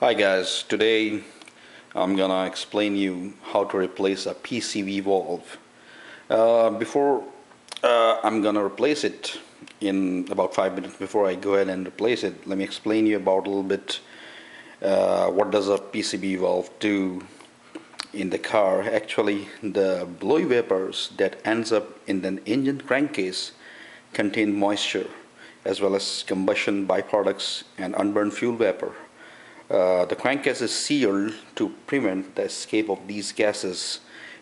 Hi guys, today I'm gonna explain you how to replace a PCV valve. Before I'm gonna replace it in about 5 minutes. Before I go ahead and replace it, let me explain you about a little bit what does a PCV valve do in the car. Actually, the blowy vapors that ends up in the engine crankcase contain moisture as well as combustion byproducts and unburned fuel vapor. The crankcase is sealed to prevent the escape of these gases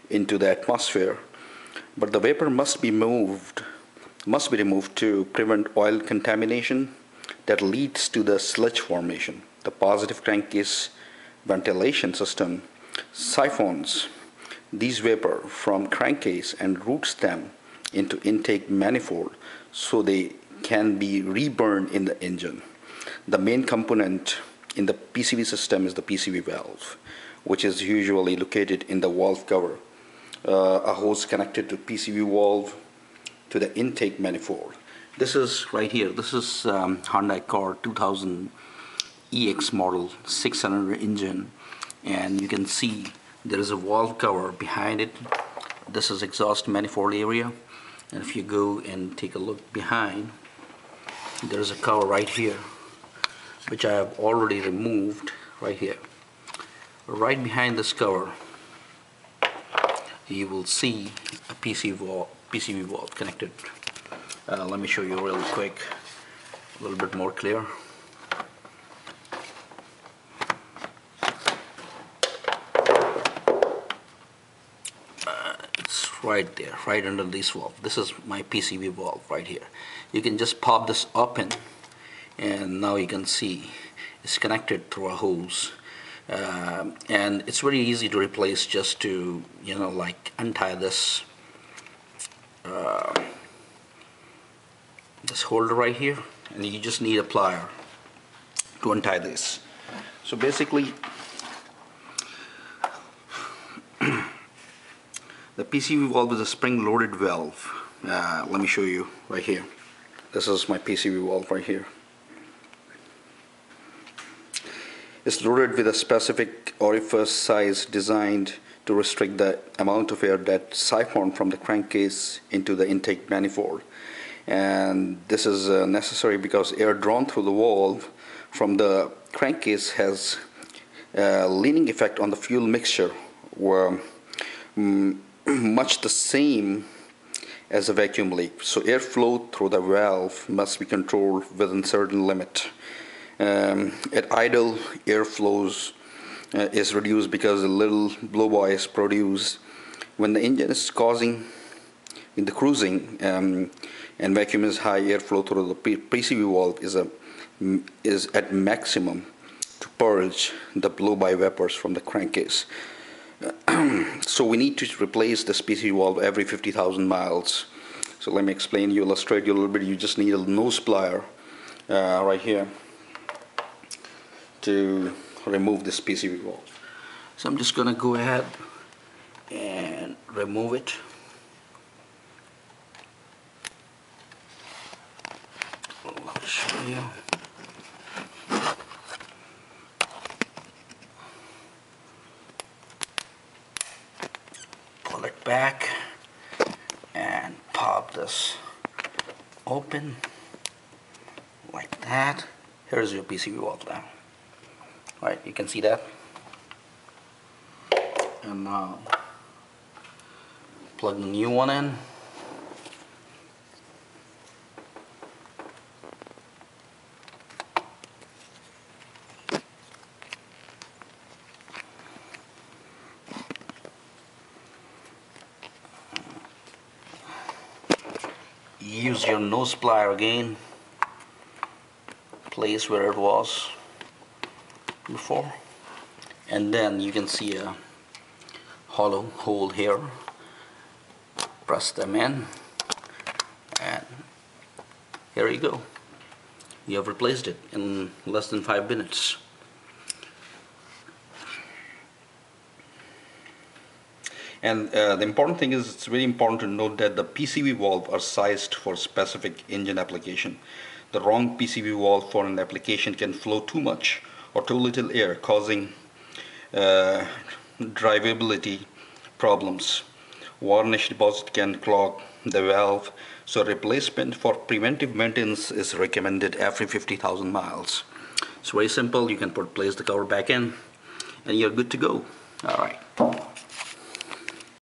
into the atmosphere, but the vapor must be removed to prevent oil contamination that leads to the sludge formation. The positive crankcase ventilation system siphons these vapor from crankcase and routes them into intake manifold so they can be reburned in the engine. The main component in the PCV system is the PCV valve, which is usually located in the valve cover. A hose connected to PCV valve to the intake manifold. This is right here. This is Hyundai Car 2000 EX model 600 engine, and you can see there is a valve cover behind it. This is exhaust manifold area, and if you go and take a look behind, there is a cover right here, which I have already removed right here. Right behind this cover, you will see a PCV valve connected. Let me show you real quick, a little bit more clear. It's right there, right under this valve. This is my PCV valve right here. You can just pop this open, and now you can see it's connected through a hose, and it's very easy to replace. Just to like untie this this holder right here, and you just need a plier to untie this. So basically the PCV valve is a spring-loaded valve. Let me show you right here. This is my PCV valve right here. It's loaded with a specific orifice size designed to restrict the amount of air that's siphoned from the crankcase into the intake manifold. And this is necessary because air drawn through the valve from the crankcase has a leaning effect on the fuel mixture, where much the same as a vacuum leak. So airflow through the valve must be controlled within certain limit. At idle, airflows is reduced because a little blowby is produced when the engine is cruising, and vacuum is high. Airflow through the PCV valve is at maximum to purge the blowby vapors from the crankcase. So we need to replace this PCV valve every 50,000 miles. So let me explain you, illustrate you a little bit. You just need a nose plier right here to remove this PCV valve. So I'm just gonna go ahead and remove it. I'll show you. Pull it back and pop this open like that. Here's your PCV valve now. Right, you can see that. And now plug the new one in. Use your nose plier again, place where it was before, and then you can see a hollow hole here. Press them in, and here you go. You have replaced it in less than 5 minutes. And the important thing is, it's very important to note that the PCV valve are sized for specific engine application. The wrong PCV valve for an application can flow too much or too little air, causing drivability problems. Varnish deposit can clog the valve, so replacement for preventive maintenance is recommended every 50,000 miles. It's very simple. You can place the cover back in and you're good to go. All right.